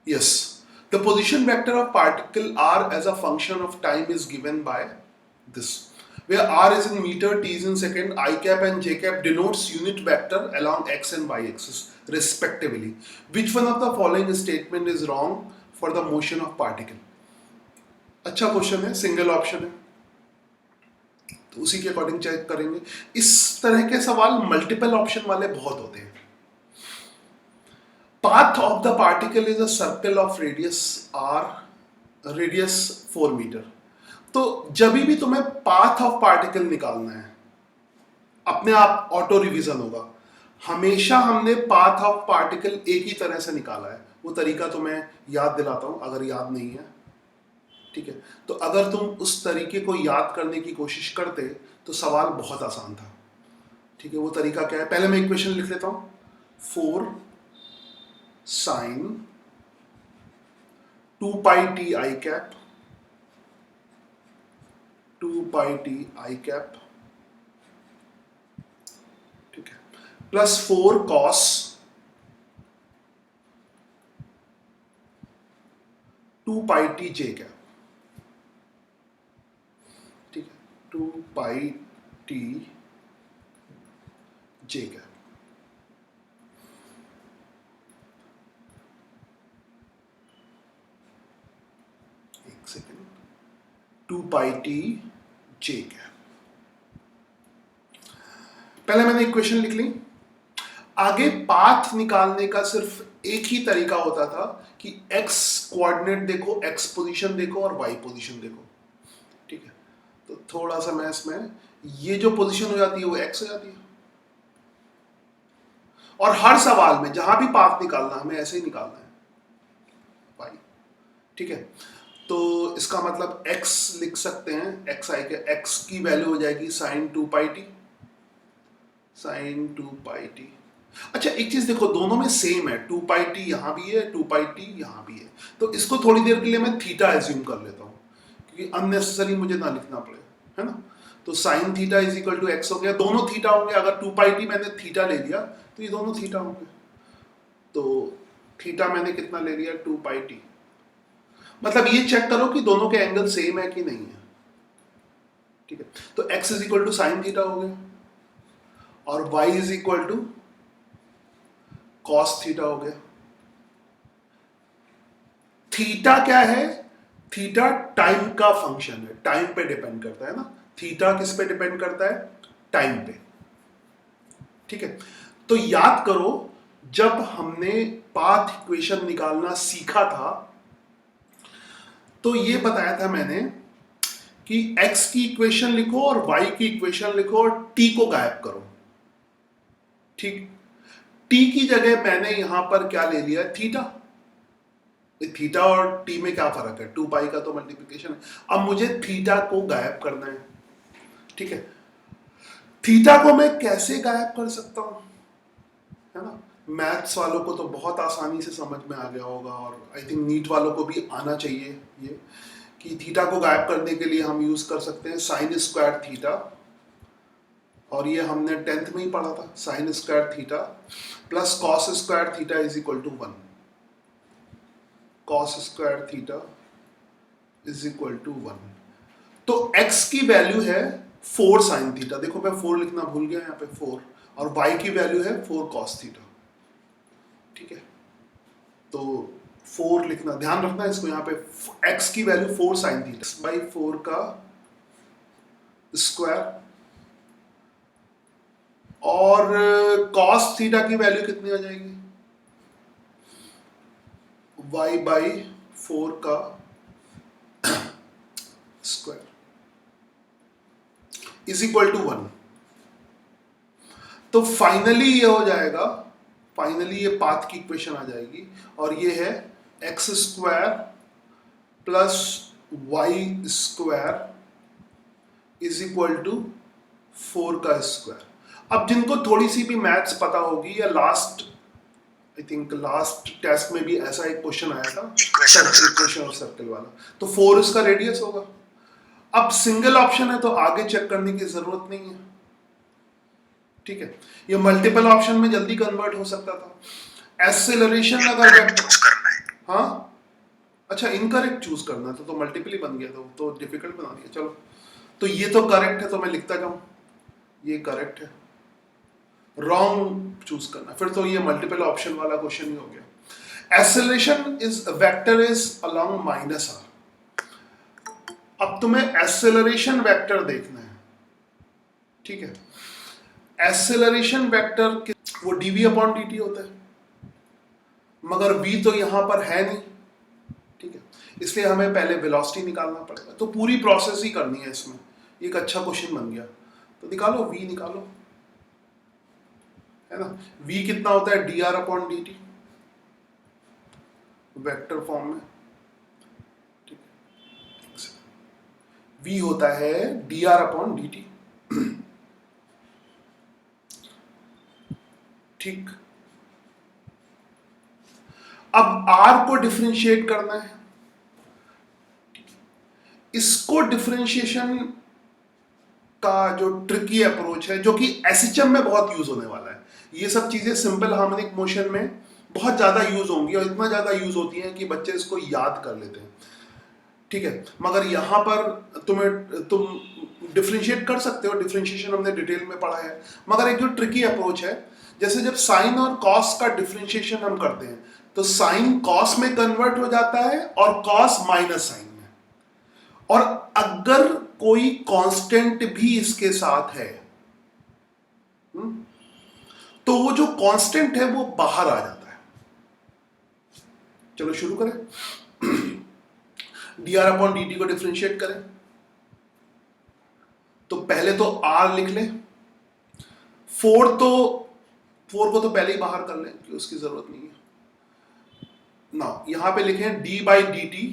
Yes, the position vector of particle r as a function of time is given by this, where r is in meter, t is in second, I cap and j cap denotes unit vector along x and y axis respectively. Which one of the following statement is wrong for the motion of particle? अच्छा question है, single option है, तो उसी के according check करेंगे। इस तरह के सवाल मल्टीपल ऑप्शन वाले बहुत होते हैं। Path of the particle is a circle of radius r, radius 4 metre. तो जब भी तुम्हें पाथ ऑफ पार्टिकल निकालना है, अपने आप ऑटो रिवीजन होगा। हमेशा हमने पाथ ऑफ पार्टिकल एक ही तरह से निकाला है, वो तरीका तो मैं याद दिलाता हूं अगर याद नहीं है, ठीक है। तो अगर तुम उस तरीके को याद करने की कोशिश करते तो सवाल बहुत आसान था, ठीक है। वो तरीका क्या है, पहले मैं इक्वेशन लिख लेता हूं। 4 sine 2 pi t i cap, 2 pi t i cap, ठीक है, plus 4 cos 2 pi t j cap, ठीक है, 2 पाई टी जे कैप। एक second, 2 pi t j cap. पहले मैंने इक्वेशन लिख ली। आगे पाथ निकालने का सिर्फ एक ही तरीका होता था कि x कोऑर्डिनेट देखो, x पोजीशन देखो और y पोजीशन देखो, ठीक है। तो थोड़ा सा मैं इसमें, ये जो पोजीशन हो जाती है वो x हो जाती है, और हर सवाल में जहां भी पाथ निकालना हमें ऐसे ही निकालना है y, ठीक है। तो इसका मतलब x लिख सकते हैं, x आई के x की वैल्यू हो जाएगी sign 2 pi T, sign 2 pi T. अच्छा एक चीज देखो, दोनों में सेम है, 2 पाई टी यहां भी है, 2 पाई टी यहां भी है। तो इसको थोड़ी देर के लिए मैं थीटा एज्यूम कर लेता हूं, क्योंकि अननेसेसरी मुझे ना लिखना पड़े, है ना। तो sine theta is equal to x हो गया, दोनों थीटा होंगे। अगर 2 पाई टी मैंने थीटा ले लिया तो ये दोनों थीटा होंगे। तो थीटा मैंने कितना ले लिया, 2 पाई टी। मतलब ये चेक करो कि दोनों के एंगल सेम है कि नहीं है, ठीक है। तो x is equal to sine theta हो गया, और y is equal to cos theta हो गया। थीटा क्या है, थीटा टाइम का फंक्शन है, टाइम पे डिपेंड करता है ना। थीटा किस पे डिपेंड करता है, टाइम पे, ठीक है। तो याद करो, जब हमने पाथ इक्वेशन निकालना सीखा था तो ये बताया था मैंने कि x की इक्वेशन लिखो और y की इक्वेशन लिखो और t को गायब करो, ठीक। t की जगह मैंने यहां पर क्या ले लिया, थीटा। थीटा और t में क्या फर्क है, 2 पाई का तो मल्टीप्लिकेशन है। अब मुझे थीटा को गायब करना है, ठीक है। थीटा को मैं कैसे गायब कर सकता हूं, है ना। मैथ्स वालों को तो बहुत आसानी से समझ में आ गया होगा, और आई थिंक नीट वालों को भी आना चाहिए ये, कि थीटा को गायब करने के लिए हम यूज कर सकते हैं साइन स्क्वायर थीटा, और ये हमने 10th में ही पढ़ा था, sine square theta plus cos square theta is equal to 1, cos square theta is equal to 1। तो x की वैल्यू है 4 साइन थीटा, देखो मैं 4 लिखना भूल गया यहाँ पे 4, और y की वैल्यू है 4 कॉस थीटा, ठीक है। तो 4 लिखना, ध्यान रखना इसको, यहाँ पे x की वैल्यू 4 साइन थीटा बाई 4 का स्क्वायर, और कॉस थीटा की वैल्यू कितनी आ जाएगी, y बाई 4 का स्क्वायर इज इक्वल टू 1। तो फाइनली ये हो जाएगा, फाइनली ये पाथ की इक्वेशन आ जाएगी, और ये है x square plus y square is equal to 4 का स्क्वायर। अब जिनको थोड़ी सी भी मैथ्स पता होगी, या last I think last test में भी ऐसा एक क्वेश्चन आया था, इक्वेशन ऑफ सर्कल वाला, तो 4 इसका रेडियस होगा। अब सिंगल ऑप्शन है तो आगे चेक करने की जरूरत नहीं है, ठीक है। ये मल्टीपल ऑप्शन में जल्दी कन्वर्ट हो सकता था। एक्सेलरेशन अगर चूज करना है, हाँ अच्छा इनकरेक्ट चूज करना था तो मल्टीपल ही बन गया, तो डिफिकल्ट बना दिया। चलो तो ये तो करेक्ट है तो मैं लिखता जाऊं, ये करेक्ट है, रॉन्ग चूज करना, फिर तो ये मल्टीपल ऑप्शन वाला क्वेश्चन ही हो गया। Acceleration is vector is along minus r. अब तुम्हें एक्सेलरेशन वेक्टर देखना है, ठीक है। एक्सेलरेशन वेक्टर वो डीवी अपॉन डी टी होता है, मगर v तो यहां पर है नहीं, ठीक है, इसलिए हमें पहले वेलोसिटी निकालना पड़ेगा। तो पूरी प्रोसेस ही करनी है इसमें, एक अच्छा क्वेश्चन बन गया। तो निकालो v, निकालो, है ना। v कितना होता है, D R upon d T, vector form में, ठीक है। v होता है D R upon d T, ठीक। अब r को डिफरेंशिएट करना है, इसको डिफरेंशिएशन का जो ट्रिकी अप्रोच है, जो कि एसएचएम में बहुत यूज होने वाला है। ये सब चीजें सिंपल हार्मोनिक मोशन में बहुत ज्यादा यूज होंगी, और इतना ज्यादा यूज होती हैं कि बच्चे इसको याद कर लेते हैं, ठीक है। मगर यहां पर तुम डिफरेंशिएट कर सकते हो, डिफरेंशिएशन हमने डिटेल में पढ़ा है। मगर एक जो ट्रिकी अप्रोच है, जैसे जब साइन और कॉस का डिफरेंशिएशन हम करते हैं तो साइन कॉस में कन्वर्ट हो जाता है और कॉस माइनस साइन में, और अगर कोई कांस्टेंट भी इसके साथ है तो वो जो कांस्टेंट है वो बाहर आ जाता है। चलो शुरू करें। D R upon d T को डिफरेंशिएट करें, तो पहले तो आर लिख लें, फोर को तो पहले ही बाहर कर लें कि उसकी जरूरत नहीं है ना। यहां पे लिखें D by D T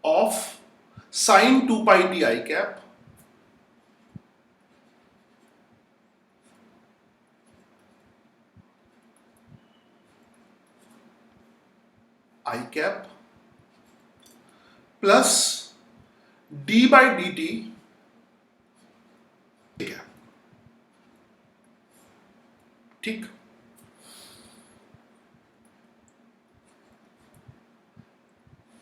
of sine 2 pi t i cap I cap plus D by D T, ठीक है, ठीक।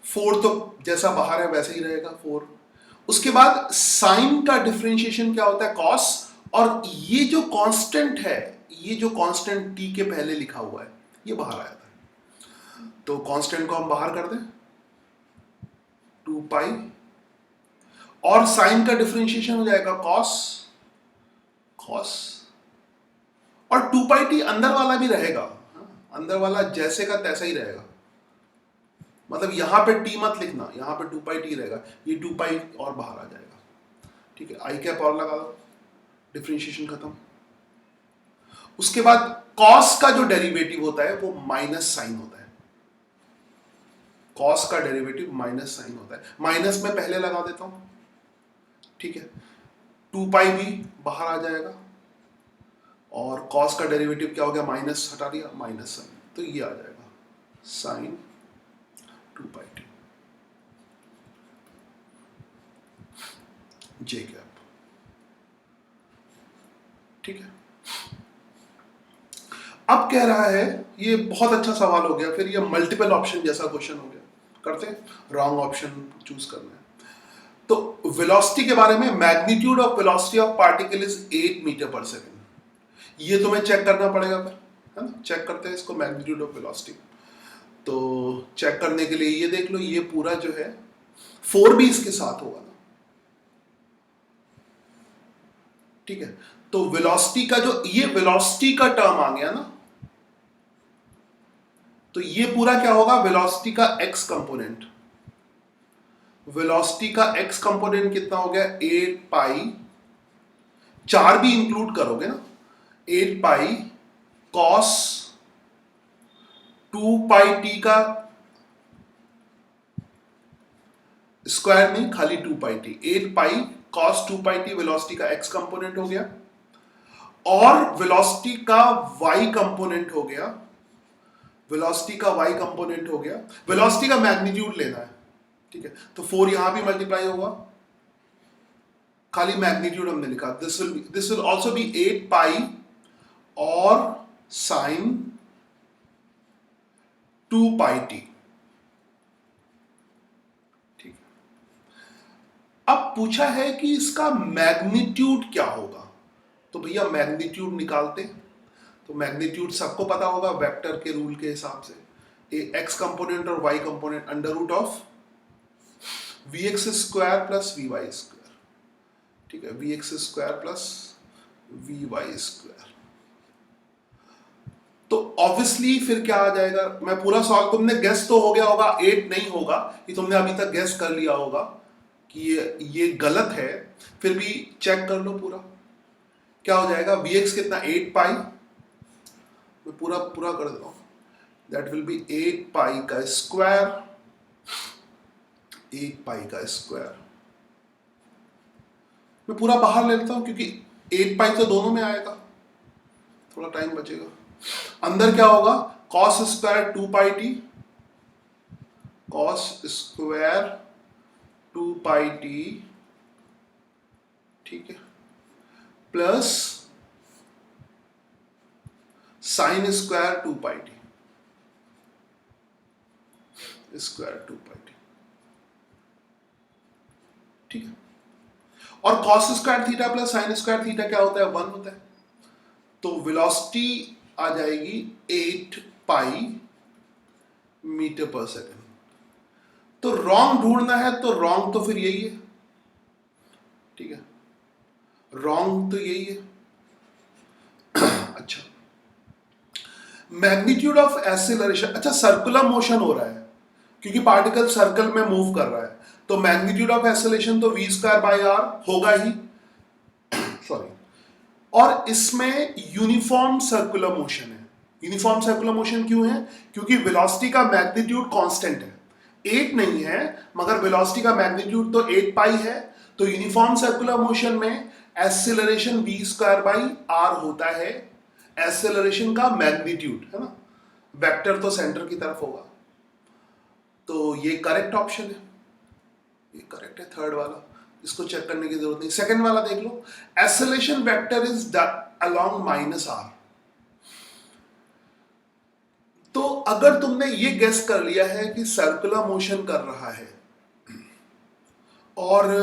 फोर तो जैसा बाहर है वैसे ही रहेगा, फोर। उसके बाद साइन का डिफरेंशिएशन क्या होता है, कॉस, और ये जो कांस्टेंट है, ये जो कांस्टेंट टी के पहले लिखा हुआ है, ये बाहर आ जाता है। तो कांस्टेंट को हम बाहर कर दें, 2 पाई, और साइन का डिफरेंशिएशन हो जाएगा कॉस, और 2 पाई टी अंदर वाला भी रहेगा, अंदर वाला जैसे का तैसा ही रहेगा। मतलब यहां पे टी मत लिखना, यहां पे 2 पाई टी रहेगा, ये 2 पाई और बाहर आ जाएगा, ठीक है। आई कैप और लगा दो, डिफरेंशिएशन खत्म। उसके बाद कॉस का जो डेरिवेटिव होता है वो माइनस साइन होता है, कॉस का डेरिवेटिव माइनस साइन होता है, माइनस में पहले लगा देता हूं, ठीक है। 2 पाई भी बाहर आ जाएगा, और कॉस का डेरिवेटिव क्या हो गया, माइनस हटा दिया, माइनस साइन, तो ये आ जाएगा sign 2 pi t j cap, ठीक है। अब कह रहा है, ये बहुत अच्छा सवाल हो गया, फिर ये मल्टीपल ऑप्शन जैसा क्वेश्चन हो गया, करते हैं, रॉन्ग ऑप्शन चूज करना है। तो वेलोसिटी के बारे में, magnitude of velocity of particle is 8 metre पर सेकेंड, ये तुम्हें चेक करना पड़ेगा फिर, है ना। चेक करते हैं इसको, मैग्नीट्यूड ऑफ वेलोसिटी। तो चेक करने के लिए ये देख लो, ये पूरा जो है 4 भी इसके साथ होगा ना, ठीक है। तो वेलोसिटी का जो ये वेलोसिटी का टर्म आ गया ना, तो ये पूरा क्या होगा, वेलोसिटी का एक्स कंपोनेंट, वेलोसिटी का एक्स कंपोनेंट कितना हो गया, 8 पाई, 4 भी इंक्लूड करोगे ना, 8 पाई कॉस 2 पाई टी का स्क्वायर नहीं, खाली 2 pi T, 8 pi cos 2 pi T velocity का एक्स कंपोनेंट हो गया, और वेलोसिटी का वाई कंपोनेंट हो गया, वेलोसिटी का वाई कंपोनेंट हो गया, वेलोसिटी का मैग्नीट्यूड लेना है, ठीक है। तो 4 यहां भी मल्टीप्लाई होगा, खाली मैग्नीट्यूड हमने लिखा, दिस विल आल्सो बी 8 पाई और साइन 2πt। ठीक है, अब पूछा है कि इसका मैग्नीट्यूड क्या होगा, तो भैया मैग्नीट्यूड निकालते। तो मैग्नीट्यूड सबको पता होगा वेक्टर के रूल के हिसाब से, एक्स कंपोनेंट और y component under root of v x square plus v y square. ठीक है, v x square plus v y square. तो ऑब्वियसली फिर क्या आ जाएगा, मैं पूरा सॉल्व, तुमने गेस तो हो गया होगा, 8 नहीं होगा, कि तुमने अभी तक गेस कर लिया होगा कि ये गलत है, फिर भी चेक कर लो पूरा क्या हो जाएगा। वी एक्स कितना 8 पाई, मैं पूरा पूरा कर देता हूं, दैट विल बी 8 पाई का स्क्वायर, 8 पाई का स्क्वायर। मैं पूरा बाहर ले लेता हूं क्योंकि 8 पाई तो दोनों में आएगा, थोड़ा टाइम बचेगा। अंदर क्या होगा, cos square 2 pi T, cos square 2 pi T, ठीक है, plus sine square 2 pi T, square 2 pi T. ठीक है, और cos square theta plus sign square theta क्या होता है, 1 होता है। तो वेलोसिटी आ जाएगी 8 पाई मीटर पर सेकेंड। तो रॉन्ग ढूंढना है तो रॉन्ग तो फिर यही है, ठीक है, रॉन्ग तो यही है। अच्छा, मैग्नीट्यूड ऑफ एक्सेलरेशन, अच्छा सर्कुलर मोशन हो रहा है क्योंकि पार्टिकल सर्कल में मूव कर रहा है, तो मैग्नीट्यूड ऑफ एक्सेलरेशन तो वी स्क्वायर बाई आर होगा ही, सॉरी। और इसमें यूनिफॉर्म सर्कुलर मोशन है। यूनिफॉर्म सर्कुलर मोशन क्यों है, क्योंकि वेलोसिटी का मैग्नीट्यूड कांस्टेंट है, 8 नहीं है, मगर वेलोसिटी का मैग्नीट्यूड तो 8 पाई है। तो यूनिफॉर्म सर्कुलर मोशन में acceleration v square by r होता है, एक्सेलरेशन का मैग्नीट्यूड, है ना, वेक्टर तो सेंटर की तरफ होगा। तो ये करेक्ट ऑप्शन है, ये करेक्ट है, थर्ड वाला, इसको चेक करने की जरूरत नहीं। सेकंड वाला देख लो, acceleration vector is along minus R. तो अगर तुमने ये गेस कर लिया है कि सर्कुलर मोशन कर रहा है और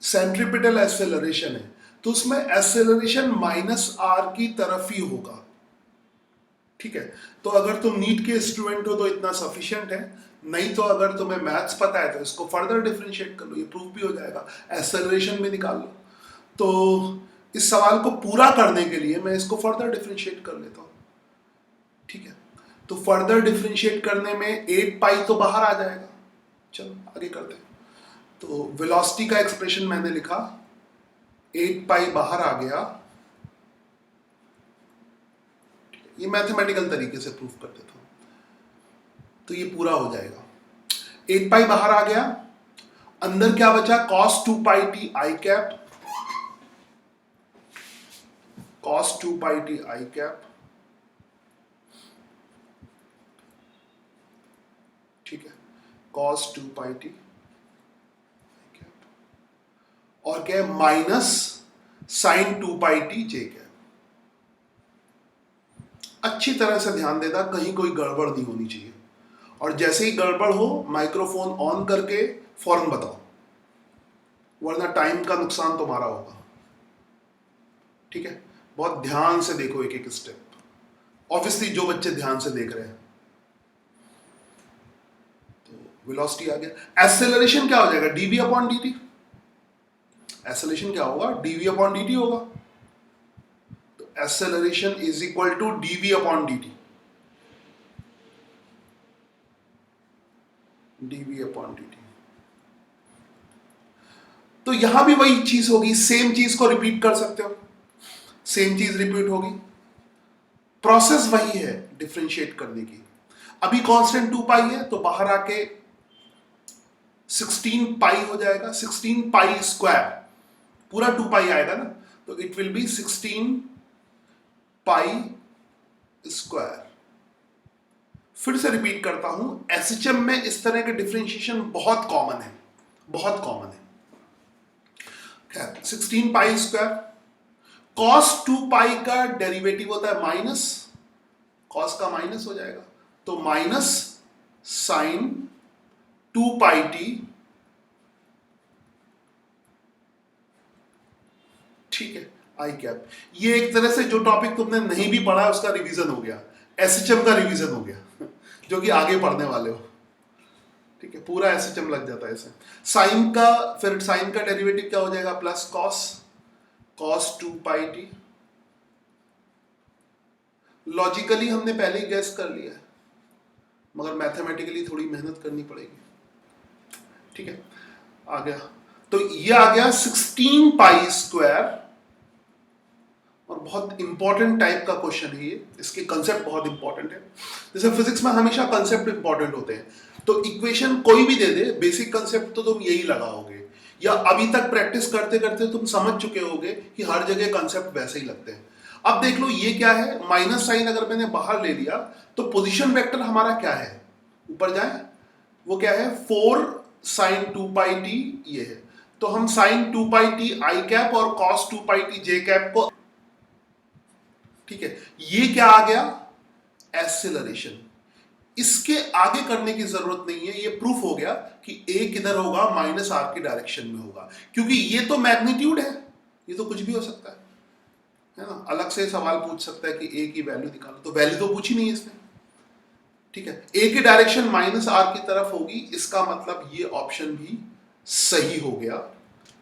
सेंट्रीपिटल एक्सेलरेशन है, तो उसमें एक्सेलरेशन माइनस आर की तरफ ही होगा। ठीक है, तो अगर तुम नीट के स्टूडेंट हो तो इतना सफिशिएंट है, नहीं तो अगर तुम्हें मैथ्स पता है तो इसको फर्दर डिफरेंशिएट कर लो, ये प्रूफ भी हो जाएगा, एक्सेलरेशन भी निकाल लो। तो इस सवाल को पूरा करने के लिए मैं इसको फर्दर डिफरेंशिएट कर लेता हूँ। ठीक है, तो फर्दर डिफरेंशिएट करने में 8 पाई तो बाहर आ जाएगा। चलो आगे करते हैं। तो वेलोसिटी का एक्सप्रेशन मैंने लिखा, 8 पाई बाहर आ गया, ये मैथमेटिकल तरीके से प्रूफ कर देता हूं, तो ये पूरा हो जाएगा। 8 पाई बाहर आ गया, अंदर क्या बचा, cos 2 pi t i cap, cos 2 pi t i cap, ठीक है, cos 2 pi t i cap, और क्या है, minus sign 2 pi t j cap. अच्छी तरह से ध्यान देना, कहीं कोई गड़बड़ नहीं होनी चाहिए, और जैसे ही गड़बड़ हो माइक्रोफोन ऑन करके फौरन बताओ, वरना टाइम का नुकसान तुम्हारा होगा। ठीक है, बहुत ध्यान से देखो एक एक स्टेप, ऑब्वियसली जो बच्चे ध्यान से देख रहे हैं। तो वेलोसिटी आ गया, एक्सेलरेशन क्या हो जाएगा, dv upon d t. Acceleration क्या होगा, डीवी अपॉन डी टी होगा। तो acceleration is equal to dv upon d t, dv upon d t. तो यहां भी वही चीज होगी, सेम चीज को रिपीट कर सकते हो, सेम चीज रिपीट होगी, प्रोसेस वही है डिफरेंशिएट करने की। अभी कांस्टेंट 2 पाई है तो बाहर आके 16 पाई हो जाएगा, 16 पाई स्क्वायर, पूरा 2 पाई आएगा ना, तो it will be 16 pi square. फिर से रिपीट करता हूं, एसएचएम में इस तरह के डिफरेंशिएशन बहुत कॉमन है, बहुत कॉमन है। 16 पाई स्क्वायर, cos 2 पाई का डेरिवेटिव होता है माइनस, cos का माइनस हो जाएगा, तो माइनस साइन 2 पाई टी, ठीक है, आई कैप। ये एक तरह से जो टॉपिक तुमने नहीं भी पढ़ा है उसका रिवीजन हो गया, एसएचएम का रिवीजन हो गया जो कि आगे पढ़ने वाले हो, ठीक है, पूरा एसएचएम लग जाता है इसे। साइन का, फिर साइन का डेरिवेटिव क्या हो जाएगा, plus cos 2 pi T. Logically हमने पहले ही गैस कर लिया है, मगर मैथमेटिकली थोड़ी मेहनत करनी पड़ेगी, ठीक है। आ गया, तो ये आ गया 16 पाई स्क्वायर, और बहुत इंपॉर्टेंट टाइप का क्वेश्चन है ये, इसके कंसेप्ट बहुत इंपॉर्टेंट है। जैसे फिजिक्स में हमेशा कंसेप्ट इंपॉर्टेंट होते हैं, तो इक्वेशन कोई भी दे दे, बेसिक कंसेप्ट तो तुम यही लगाओगे, या अभी तक प्रैक्टिस करते करते तुम समझ चुके होगे कि हर जगह कंसेप्ट वैसे ही लगते हैं। अब देख लो ये क्या है, माइनस साइन अगर मैंने बाहर ले लिया तो पोजीशन वेक्टर हमारा क्या है, ऊपर जाए, वो क्या है 4 साइन 2 पाई टी, ये है। तो हम sine 2 pi t i cap और cos 2 pi t j cap को, ठीक है, ये क्या आ गया, एक्सेलरेशन। इसके आगे करने की जरूरत नहीं है, ये प्रूफ हो गया कि ए किधर होगा, माइनस आर की डायरेक्शन में होगा, क्योंकि ये तो मैग्नीट्यूड है, ये तो कुछ भी हो सकता है ना। अलग से सवाल पूछ सकता है कि ए की वैल्यू निकालो, तो वैल्यू तो पूछी नहीं है इसने, ठीक है। ए की डायरेक्शन माइनस आर की तरफ होगी, इसका मतलब ये ऑप्शन भी सही हो गया,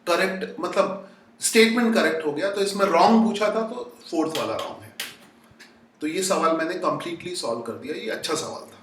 करेक्ट, मतलब स्टेटमेंट करेक्ट हो गया। तो इसमें रॉन्ग पूछा था, तो फोर्थ वाला रॉन्ग है। तो ये सवाल मैंने कंप्लीटली सॉल्व कर दिया, ये अच्छा सवाल था।